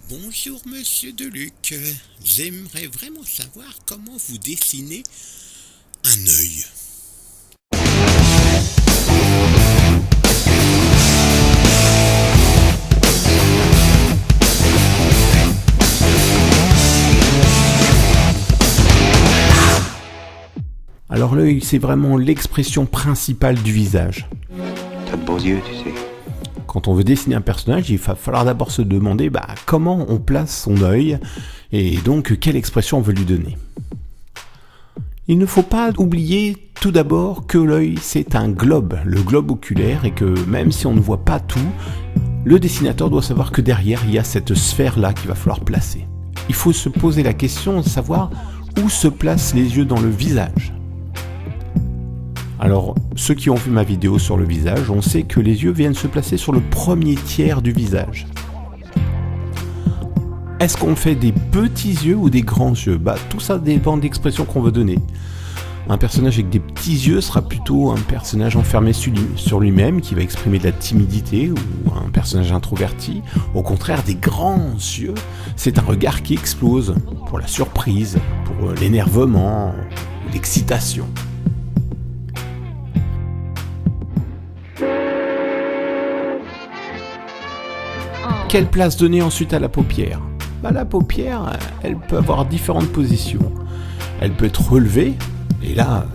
Bonjour Monsieur Deluc, j'aimerais vraiment savoir comment vous dessinez un œil. Alors l'œil, c'est vraiment l'expression principale du visage. T'as de beaux yeux, tu sais. Quand on veut dessiner un personnage, il va falloir d'abord se demander comment on place son œil et donc quelle expression on veut lui donner. Il ne faut pas oublier tout d'abord que l'œil c'est un globe, le globe oculaire, et que même si on ne voit pas tout, le dessinateur doit savoir que derrière il y a cette sphère-là qu'il va falloir placer. Il faut se poser la question de savoir où se placent les yeux dans le visage. Alors, ceux qui ont vu ma vidéo sur le visage, on sait que les yeux viennent se placer sur le premier tiers du visage. Est-ce qu'on fait des petits yeux ou des grands yeux ? Tout ça dépend de l'expression qu'on veut donner. Un personnage avec des petits yeux sera plutôt un personnage enfermé sur lui-même qui va exprimer de la timidité, ou un personnage introverti. Au contraire, des grands yeux, c'est un regard qui explose pour la surprise, pour l'énervement, l'excitation. Quelle place donner ensuite à la paupière ? La paupière, elle peut avoir différentes positions. Elle peut être relevée, et là,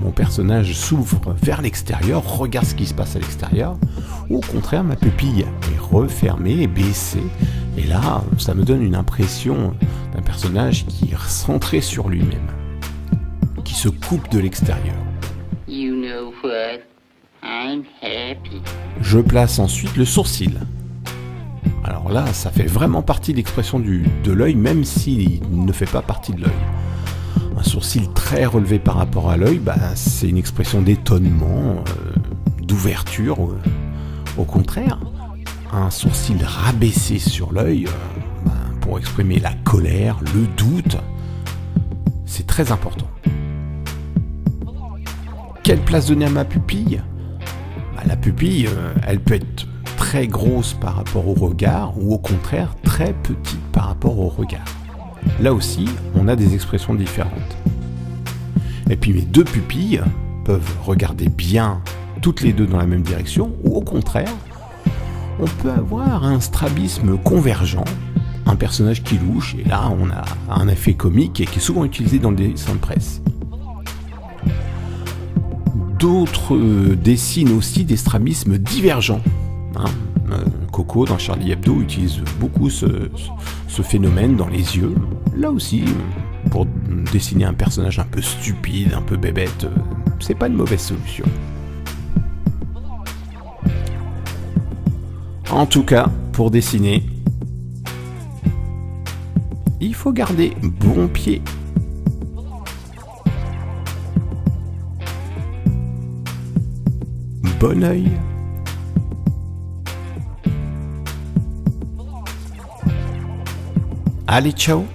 mon personnage s'ouvre vers l'extérieur, regarde ce qui se passe à l'extérieur, ou au contraire, ma pupille est refermée et baissée, et là, ça me donne une impression d'un personnage qui est centré sur lui-même, qui se coupe de l'extérieur. You know what? I'm happy. Je place ensuite le sourcil. Alors là, ça fait vraiment partie de l'expression de l'œil, même s'il ne fait pas partie de l'œil. Un sourcil très relevé par rapport à l'œil, c'est une expression d'étonnement, d'ouverture. Au contraire, un sourcil rabaissé sur l'œil, pour exprimer la colère, le doute, c'est très important. Quelle place donner à ma pupille ? La pupille, elle peut être très grosse par rapport au regard ou au contraire très petite par rapport au regard. Là aussi, on a des expressions différentes. Et puis mes deux pupilles peuvent regarder bien toutes les deux dans la même direction ou au contraire, on peut avoir un strabisme convergent, un personnage qui louche et là on a un effet comique et qui est souvent utilisé dans le dessin de presse. D'autres dessinent aussi des strabismes divergents. Coco dans Charlie Hebdo utilise beaucoup ce phénomène dans les yeux. Là aussi, pour dessiner un personnage un peu stupide, un peu bébête, c'est pas une mauvaise solution. En tout cas, pour dessiner, il faut garder bon pied. Bon œil. Allez, ciao!